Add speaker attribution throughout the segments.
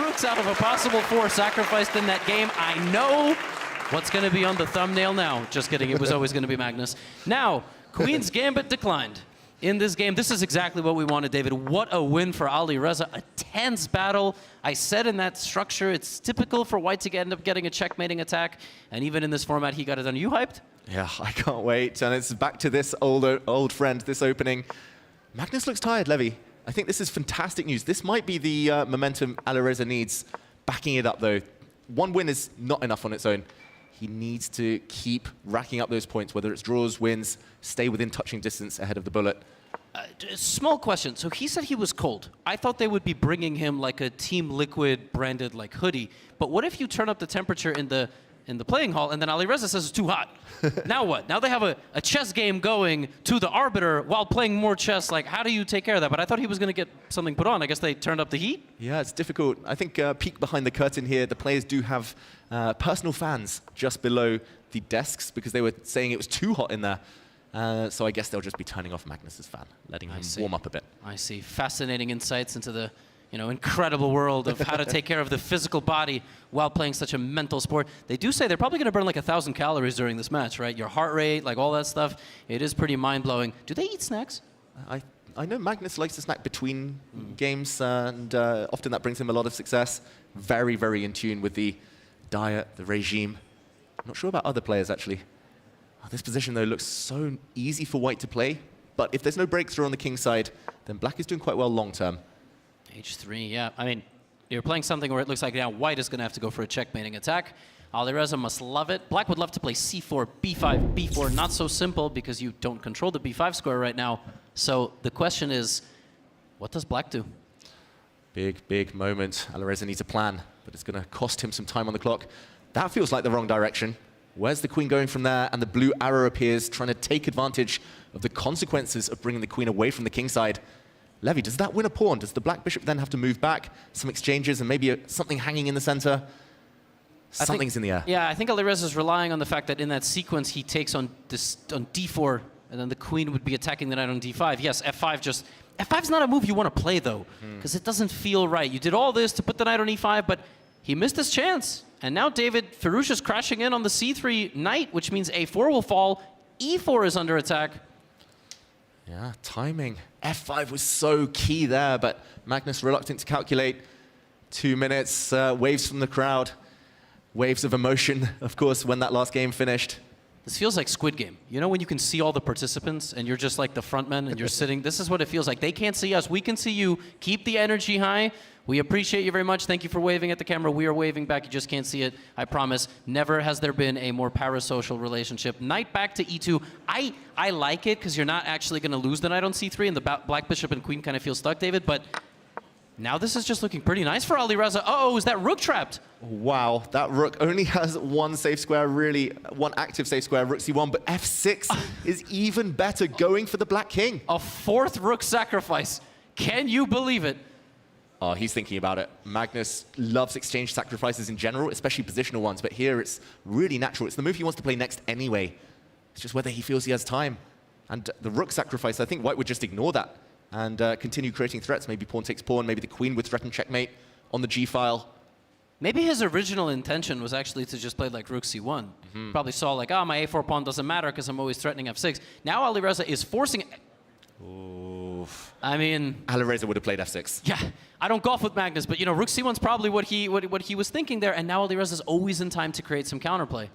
Speaker 1: rooks out of a possible 4 sacrificed in that game. I know what's going to be on the thumbnail now. Just kidding, it was always going to be Magnus. Now, Queen's Gambit declined in this game. This is exactly what we wanted, David. What a win for Alireza. A tense battle. I said in that structure, it's typical for White to end up getting a checkmating attack. And even in this format, he got it done. Are you hyped?
Speaker 2: Yeah, I can't wait. And it's back to this old friend, this opening. Magnus looks tired, Levy. I think this is fantastic news. This might be the momentum Alireza needs. Backing it up, though. One win is not enough on its own. He needs to keep racking up those points, whether it's draws, wins, stay within touching distance ahead of the bullet.
Speaker 1: Small question. So he said he was cold. I thought they would be bringing him like a Team Liquid branded like hoodie. But what if you turn up the temperature in the playing hall and then Alireza says it's too hot? Now what? Now they have a chess game going to the arbiter while playing more chess. Like, how do you take care of that? But I thought he was going to get something put on. I guess they turned up the heat?
Speaker 2: Yeah, it's difficult. I think peek behind the curtain here, the players do have personal fans just below the desks because they were saying it was too hot in there. So I guess they'll just be turning off Magnus's fan, letting him warm up a bit.
Speaker 1: I see. Fascinating insights into the incredible world of how to take care of the physical body while playing such a mental sport. They do say they're probably going to burn like 1,000 calories during this match, right? Your heart rate, like all that stuff. It is pretty mind-blowing. Do they eat snacks?
Speaker 2: I know Magnus likes to snack between games, and often that brings him a lot of success. Very, very in tune with the diet, the regime. I'm not sure about other players, actually. This position, though, looks so easy for White to play. But if there's no breakthrough on the king side, then Black is doing quite well long-term.
Speaker 1: H3, yeah. I mean, you're playing something where it looks like now White is going to have to go for a checkmating attack. Alireza must love it. Black would love to play c4, b5, b4. Not so simple because you don't control the b5 square right now. So the question is, what does Black do?
Speaker 2: Big, big moment. Alireza needs a plan, but it's going to cost him some time on the clock. That feels like the wrong direction. Where's the queen going from there? And the blue arrow appears, trying to take advantage of the consequences of bringing the queen away from the king side. Levy, does that win a pawn? Does the black bishop then have to move back? Some exchanges and maybe something hanging in the center? Something's in the air.
Speaker 1: Yeah, I think Alireza is relying on the fact that in that sequence he takes on d4, and then the queen would be attacking the knight on d5. Yes, f5 f5's not a move you want to play, though, because it doesn't feel right. You did all this to put the knight on e5, but he missed his chance. And now David Firouzja's crashing in on the c3 knight, which means a4 will fall. e4 is under attack.
Speaker 2: Yeah, timing. f5 was so key there, but Magnus reluctant to calculate. 2 minutes, waves from the crowd. Waves of emotion, of course, when that last game finished.
Speaker 1: This feels like Squid Game. You know when you can see all the participants and you're just like the frontman and you're sitting? This is what it feels like. They can't see us. We can see you. Keep the energy high. We appreciate you very much. Thank you for waving at the camera. We are waving back. You just can't see it. I promise. Never has there been a more parasocial relationship. Knight back to e2. I like it because you're not actually going to lose the knight on c3 and the black bishop and queen kind of feel stuck, David. But now this is just looking pretty nice for Alireza. Uh-oh, is that rook trapped?
Speaker 2: Wow, that rook only has one safe square, really, one active safe square, rook c1, but f6 is even better, going for the black king.
Speaker 1: A 4th rook sacrifice. Can you believe it?
Speaker 2: Oh, he's thinking about it. Magnus loves exchange sacrifices in general, especially positional ones, but here it's really natural. It's the move he wants to play next anyway. It's just whether he feels he has time. And the rook sacrifice, I think White would just ignore that and continue creating threats. Maybe pawn takes pawn, maybe the queen would threaten checkmate on the g-file.
Speaker 1: Maybe his original intention was actually to just play like rook c1. Probably saw like, oh, my a4 pawn doesn't matter because I'm always threatening f6. Now Alireza is forcing it.
Speaker 2: Oof.
Speaker 1: I mean,
Speaker 2: Alireza would have played f6.
Speaker 1: Yeah, I don't golf with Magnus, but you know, rook c1's probably what he was thinking there, and now Alireza's always in time to create some counterplay.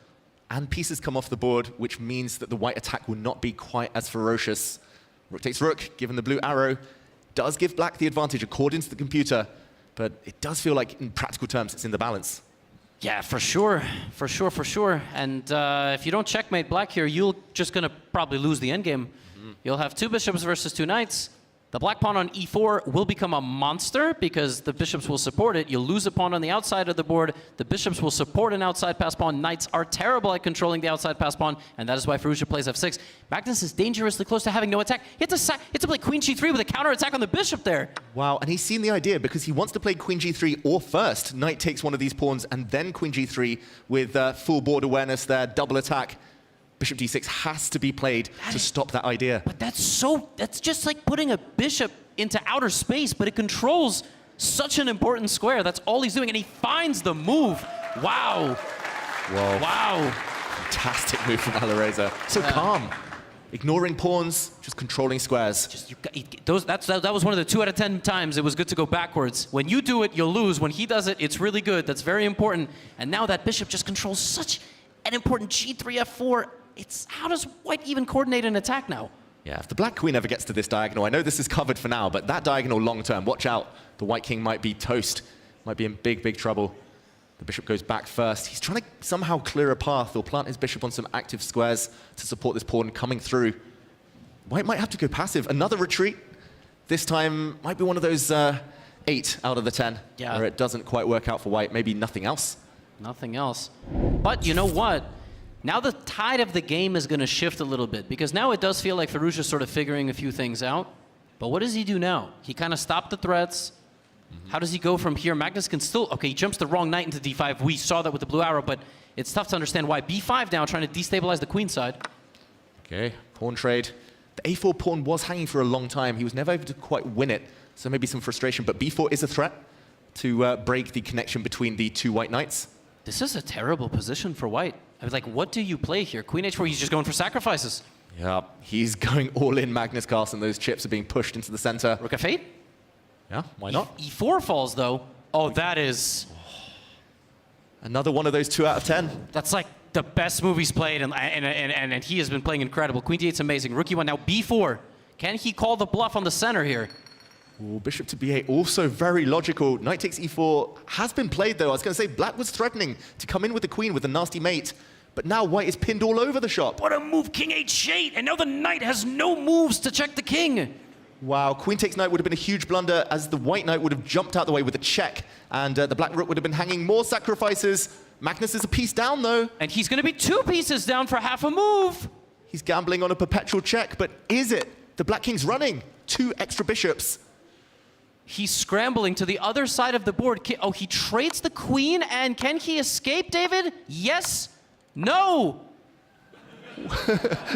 Speaker 2: And pieces come off the board, which means that the white attack will not be quite as ferocious. Rook takes rook, given the blue arrow. Does give black the advantage according to the computer, but it does feel like, in practical terms, it's in the balance.
Speaker 1: Yeah, for sure. For sure, for sure. And if you don't checkmate black here, you're just going to probably lose the endgame. You'll have 2 bishops versus 2 knights. The black pawn on e4 will become a monster because the bishops will support it. You'll lose a pawn on the outside of the board. The bishops will support an outside pass pawn. Knights are terrible at controlling the outside pass pawn, and that is why Firouzja plays f6. Magnus is dangerously close to having no attack. He has to play queen g3 with a counter attack on the bishop there.
Speaker 2: Wow, and he's seen the idea because he wants to play queen g3 or first. Knight takes one of these pawns and then queen g3 with full board awareness there, double attack. Bishop d6 has to be played to stop that idea.
Speaker 1: But that's just like putting a bishop into outer space, but it controls such an important square. That's all he's doing, and he finds the move. Wow.
Speaker 2: Whoa.
Speaker 1: Wow.
Speaker 2: Fantastic move from Alireza. So calm. Ignoring pawns, just controlling squares.
Speaker 1: That was one of the 2 out of 10 times it was good to go backwards. When you do it, you'll lose. When he does it, it's really good. That's very important. And now that bishop just controls such an important G3, F4. How does white even coordinate an attack now?
Speaker 2: Yeah, if the black queen ever gets to this diagonal, I know this is covered for now, but that diagonal long term, watch out. The white king might be toast, might be in big, big trouble. The bishop goes back first. He's trying to somehow clear a path or plant his bishop on some active squares to support this pawn coming through. White might have to go passive. Another retreat. This time might be one of those 8 out of the 10 where it doesn't quite work out for white. Maybe nothing else.
Speaker 1: Nothing else. But you know what? Now the tide of the game is going to shift a little bit, because now it does feel like Firouzja's sort of figuring a few things out. But what does he do now? He kind of stopped the threats. How does he go from here? Magnus can still... Okay, he jumps the wrong knight into d5. We saw that with the blue arrow, but it's tough to understand why. b5 now, trying to destabilize the queen side.
Speaker 2: Okay, pawn trade. The a4 pawn was hanging for a long time. He was never able to quite win it, so maybe some frustration. But b4 is a threat to break the connection between the 2 white knights.
Speaker 1: This is a terrible position for white. I was like, what do you play here? Queen h4, he's just going for sacrifices.
Speaker 2: Yeah, he's going all in, Magnus Carlsen. Those chips are being pushed into the center.
Speaker 1: Rook f8?
Speaker 2: Yeah, why not?
Speaker 1: e4 falls, though. Oh, that is...
Speaker 2: Another one of those 2 out of 10.
Speaker 1: That's like the best move he's played, and he has been playing incredible. Queen d8's amazing. Rook e1, now b4. Can he call the bluff on the center here?
Speaker 2: Ooh, bishop to b8, also very logical. Knight takes e4 has been played, though. I was going to say, black was threatening to come in with the queen with a nasty mate. But now white is pinned all over the shop.
Speaker 1: What a move, king h8, and now the knight has no moves to check the king.
Speaker 2: Wow, queen takes knight would have been a huge blunder, as the white knight would have jumped out the way with a check, and the black rook would have been hanging more sacrifices. Magnus is a piece down, though.
Speaker 1: And he's going to be 2 pieces down for half a move.
Speaker 2: He's gambling on a perpetual check, but is it? The black king's running. 2 extra bishops.
Speaker 1: He's scrambling to the other side of the board. Oh, he trades the queen, and can he escape, David? Yes? No?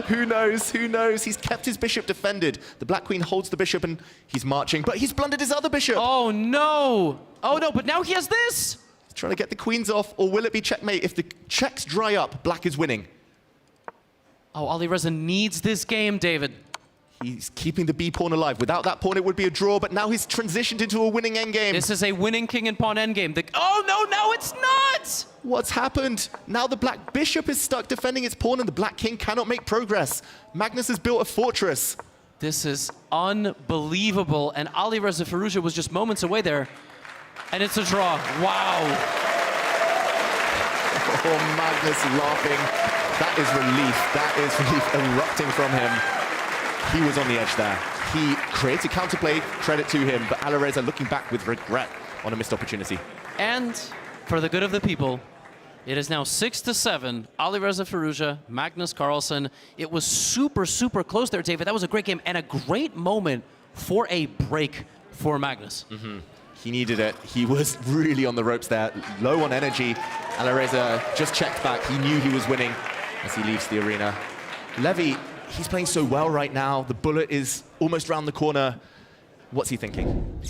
Speaker 2: Who knows? Who knows? He's kept his bishop defended. The black queen holds the bishop, and he's marching, but he's blundered his other bishop.
Speaker 1: Oh, no. Oh, no, but now he has this.
Speaker 2: He's trying to get the queens off, or will it be checkmate? If the checks dry up, black is winning.
Speaker 1: Oh, Alireza needs this game, David.
Speaker 2: He's keeping the b pawn alive. Without that pawn, it would be a draw, but now he's transitioned into a winning endgame.
Speaker 1: This is a winning king and pawn endgame. Oh, no, no, it's not!
Speaker 2: What's happened? Now the black bishop is stuck defending its pawn, and the black king cannot make progress. Magnus has built a fortress.
Speaker 1: This is unbelievable, and Alireza Firouzja was just moments away there, and it's a draw. Wow.
Speaker 2: Oh, Magnus laughing. That is relief. That is relief erupting from him. He was on the edge there. He created counterplay, credit to him, but Alireza looking back with regret on a missed opportunity.
Speaker 1: And for the good of the people, it is now 6-7. Alireza Firouzja, Magnus Carlsen. It was super, super close there, David. That was a great game and a great moment for a break for Magnus.
Speaker 2: He needed it. He was really on the ropes there, low on energy. Alireza just checked back. He knew he was winning as he leaves the arena. Levy, he's playing so well right now. The bullet is almost round the corner. What's he thinking?